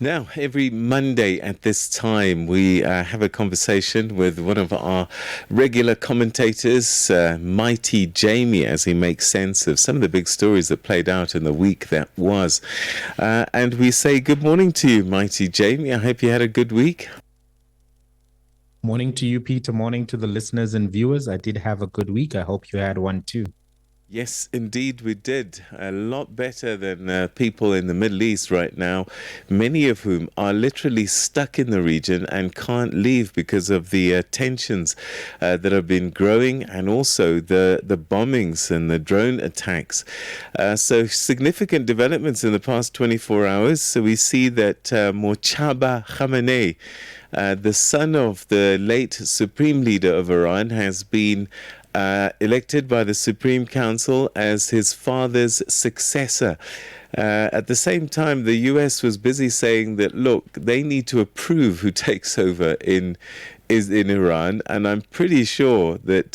Now, every Monday at this time, we have a conversation with one of our regular commentators, Mighty Jamie, as he makes sense of some of the big stories that played out in the week that was. And we say good morning to you, Mighty Jamie. I hope you had a good week. Morning to you, Peter. Morning to the listeners and viewers. I did have a good week. I hope you had one too. Yes, indeed, we did. A lot better than people in the Middle East right now, many of whom are literally stuck in the region and can't leave because of the tensions that have been growing and also the bombings and the drone attacks. So, significant developments in the past 24 hours. So, we see that Mojtaba Khamenei, the son of the late Supreme Leader of Iran, has been elected by the Supreme Council as his father's successor. At the same time, the US was busy saying that, look, they need to approve who takes over in Iran, and I'm pretty sure that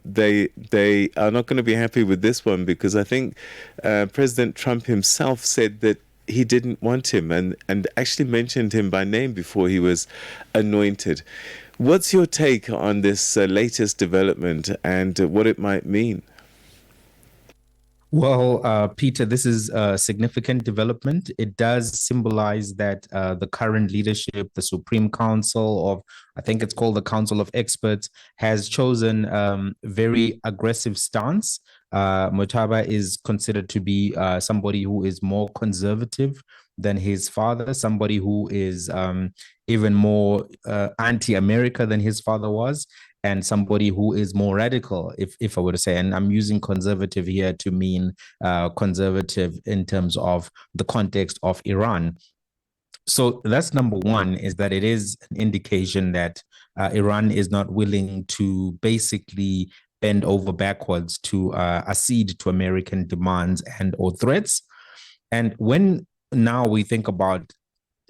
they are not going to be happy with this one because I think President Trump himself said that he didn't want him and actually mentioned him by name before he was anointed. What's your take on this latest development and what it might mean? Well, Peter, this is a significant development. It does symbolize that the current leadership, the Supreme Council of, I think it's called the Council of Experts, has chosen very aggressive stance. Motaba is considered to be somebody who is more conservative than his father, somebody who is even more anti-America than his father was, and somebody who is more radical, if I were to say, and I'm using conservative here to mean conservative in terms of the context of Iran. So that's number one, is that it is an indication that Iran is not willing to basically bend over backwards to accede to American demands and or threats. And when now we think about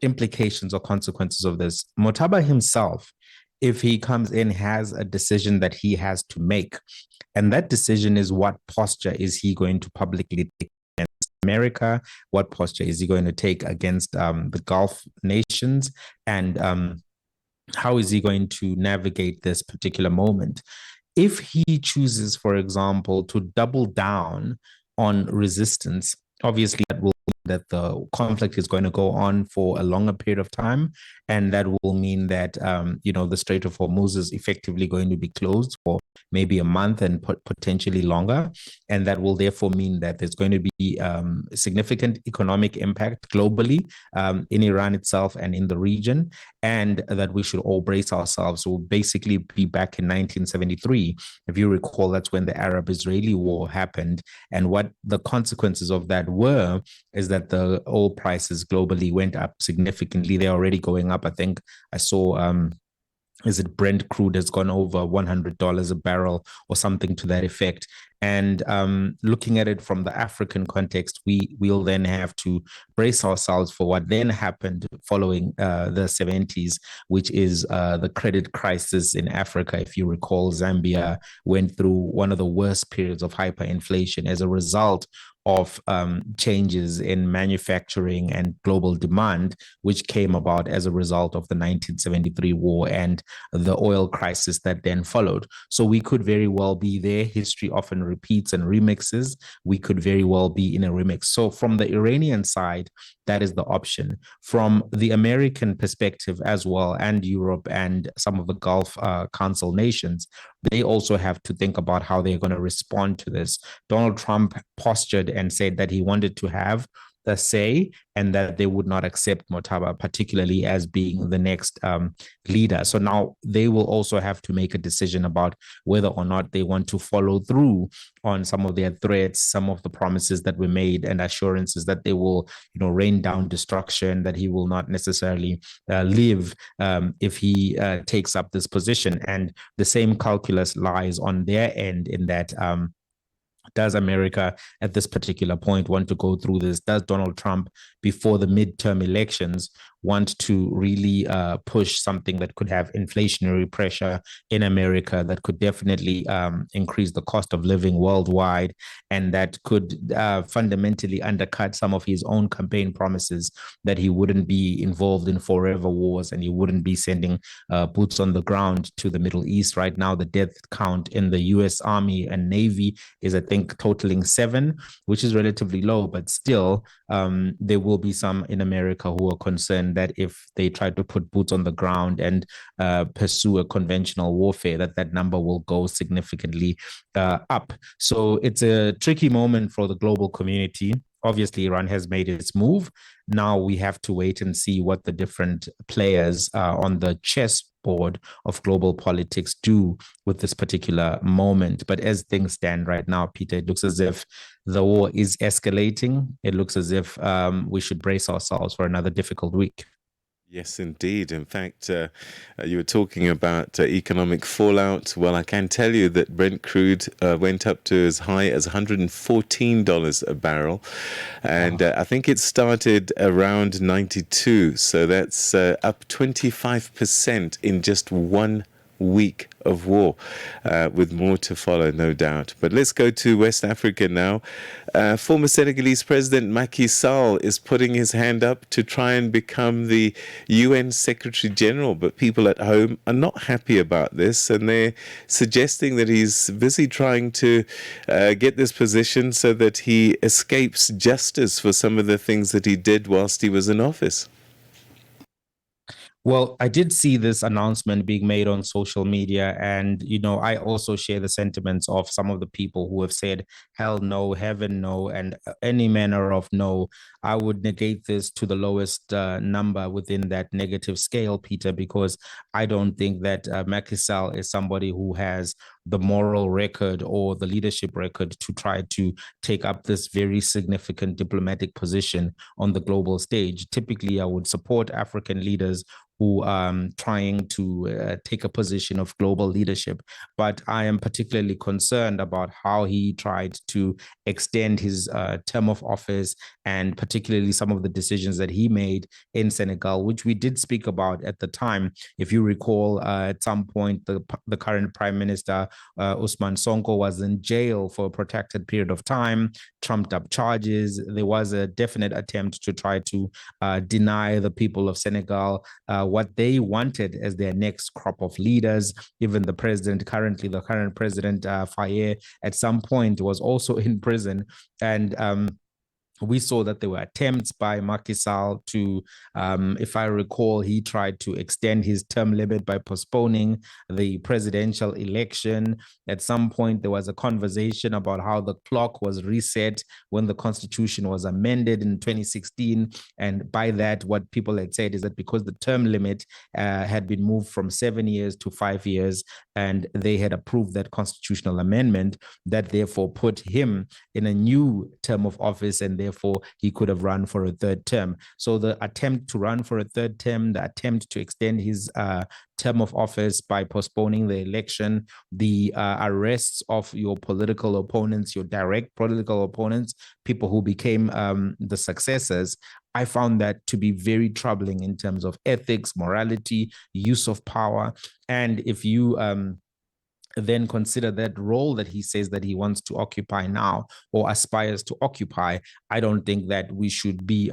implications or consequences of this, Motaba himself, if he comes in, has a decision that he has to make. And that decision is, what posture is he going to publicly take against America? What posture is he going to take against the Gulf nations? And how is he going to navigate this particular moment? If he chooses, for example, to double down on resistance, obviously that will mean that the conflict is going to go on for a longer period of time, and that will mean that the Strait of Hormuz is effectively going to be closed for maybe a month and potentially longer, and that will therefore mean that there's going to be significant economic impact globally, in Iran itself and in the region, and that we should all brace ourselves. We'll basically be back in 1973. If you recall, that's when the Arab-Israeli War happened, and what the consequences of that were is that the oil prices globally went up significantly. They're already going up. I think I saw is it Brent crude has gone over $100 a barrel or something to that effect. And looking at it from the African context, will then have to brace ourselves for what then happened following the 70s, which is the credit crisis in Africa. If you recall, Zambia went through one of the worst periods of hyperinflation as a result of changes in manufacturing and global demand, which came about as a result of the 1973 war and the oil crisis that then followed. So we could very well be there. History often repeats and remixes. We could very well be in a remix. So from the Iranian side, that is the option. From the American perspective as well, and Europe and some of the Gulf Council nations, they also have to think about how they're going to respond to this. Donald Trump postured and said that he wanted to have a say and that they would not accept Motaba, particularly as being the next leader. So now they will also have to make a decision about whether or not they want to follow through on some of their threats, some of the promises that were made, and assurances that they will, rain down destruction, that he will not necessarily live if he takes up this position. And the same calculus lies on their end in that. Does America at this particular point want to go through this? Does Donald Trump, before the midterm elections, want to really push something that could have inflationary pressure in America, that could definitely increase the cost of living worldwide, and that could fundamentally undercut some of his own campaign promises that he wouldn't be involved in forever wars and he wouldn't be sending boots on the ground to the Middle East. Right now, the death count in the U.S. Army and Navy is, I think, totaling 7, which is relatively low, but still, there will be some in America who are concerned that if they try to put boots on the ground and pursue a conventional warfare, that number will go significantly up. So it's a tricky moment for the global community. Obviously, Iran has made its move. Now we have to wait and see what the different players on the chessboard of global politics do with this particular moment. But as things stand right now, Peter, it looks as if the war is escalating. It looks as if we should brace ourselves for another difficult week. Yes, indeed. In fact, you were talking about economic fallout. Well, I can tell you that Brent crude went up to as high as $114 a barrel. And I think it started around 92. So that's up 25% in just 1 week of war, with more to follow, no doubt. But let's go to West Africa now. Former Senegalese President Macky Sall is putting his hand up to try and become the UN Secretary General, but people at home are not happy about this, and they're suggesting that he's busy trying to get this position so that he escapes justice for some of the things that he did whilst he was in office. Well, I did see this announcement being made on social media, and I also share the sentiments of some of the people who have said, "Hell no, heaven no," and any manner of no. I would negate this to the lowest number within that negative scale, Peter, because I don't think that Macky Sall is somebody who has the moral record or the leadership record to try to take up this very significant diplomatic position on the global stage. Typically, I would support African leaders who are trying to take a position of global leadership. But I am particularly concerned about how he tried to extend his term of office, and particularly some of the decisions that he made in Senegal, which we did speak about at the time. If you recall, at some point, the current Prime Minister, Ousmane Sonko, was in jail for a protracted period of time, trumped up charges. There was a definite attempt to try to deny the people of Senegal what they wanted as their next crop of leaders. Even the current president, Faye, at some point was also in prison. And we saw that there were attempts by Macky Sall to, if I recall, he tried to extend his term limit by postponing the presidential election. At some point, there was a conversation about how the clock was reset when the constitution was amended in 2016. And by that, what people had said is that because the term limit had been moved from 7 years to 5 years, and they had approved that constitutional amendment, that therefore put him in a new term of office, and therefore he could have run for a third term. So the attempt to run for a third term, the attempt to extend his term of office by postponing the election, the arrests of your political opponents, your direct political opponents, people who became the successors, I found that to be very troubling in terms of ethics, morality, use of power. And if you then consider that role that he says that he wants to occupy now or aspires to occupy, I don't think that we should be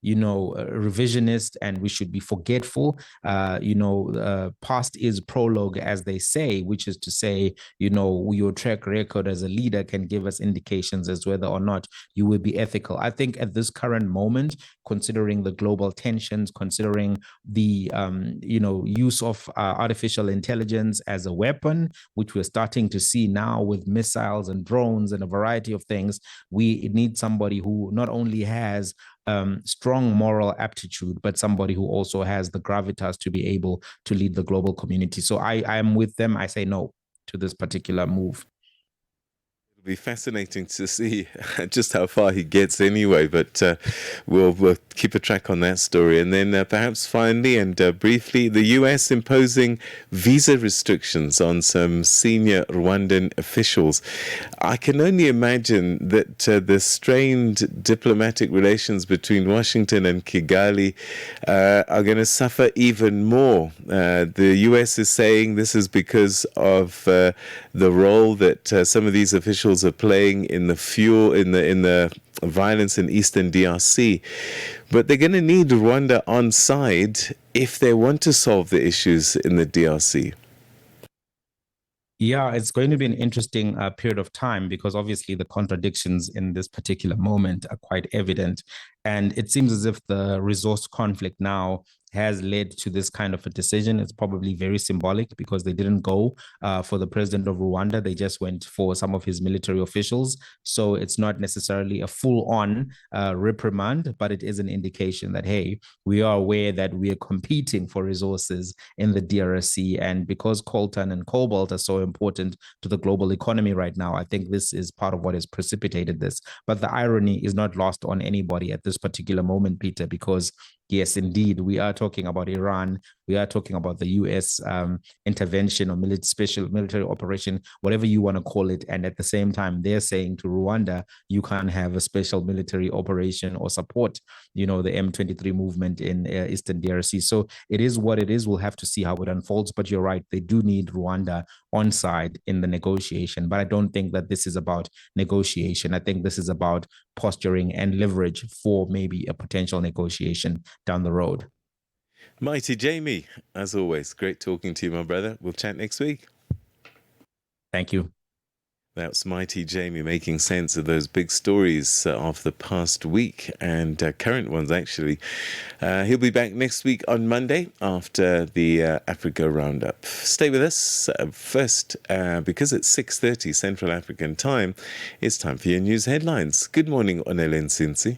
revisionist, and we should be forgetful. Past is prologue, as they say, which is to say, your track record as a leader can give us indications as whether or not you will be ethical. I think at this current moment, considering the global tensions, considering the use of artificial intelligence as a weapon, which we're starting to see now with missiles and drones and a variety of things, we need somebody who not only has strong moral aptitude, but somebody who also has the gravitas to be able to lead the global community. So I am with them. I say no to this particular move. Be fascinating to see just how far he gets anyway, but we'll keep a track on that story. And then perhaps finally and briefly, the US imposing visa restrictions on some senior Rwandan officials. I can only imagine that the strained diplomatic relations between Washington and Kigali are going to suffer even more. The US is saying this is because of the role that some of these officials are playing in the violence in Eastern DRC. But they're going to need Rwanda on side if they want to solve the issues in the DRC. Yeah, it's going to be an interesting period of time because obviously the contradictions in this particular moment are quite evident. And it seems as if the resource conflict now has led to this kind of a decision. It's probably very symbolic because they didn't go for the president of Rwanda. They just went for some of his military officials. So it's not necessarily a full-on reprimand, but it is an indication that, hey, we are aware that we are competing for resources in the DRC. And because coltan and cobalt are so important to the global economy right now, I think this is part of what has precipitated this. But the irony is not lost on anybody at this particular moment, Peter, because yes, indeed, we are talking about Iran. We are talking about the U.S. Intervention or special military operation, whatever you want to call it. And at the same time, they're saying to Rwanda, you can't have a special military operation or support, the M23 movement in Eastern DRC. So it is what it is. We'll have to see how it unfolds. But you're right. They do need Rwanda on side in the negotiation. But I don't think that this is about negotiation. I think this is about posturing and leverage for maybe a potential negotiation down the road. Mighty Jamie, as always, great talking to you, my brother. We'll chat next week. Thank you. That's Mighty Jamie making sense of those big stories of the past week and current ones, actually. He'll be back next week on Monday after the Africa Roundup. Stay with us. First, because it's 6:30 Central African time, it's time for your news headlines. Good morning, Onelen Sinsi.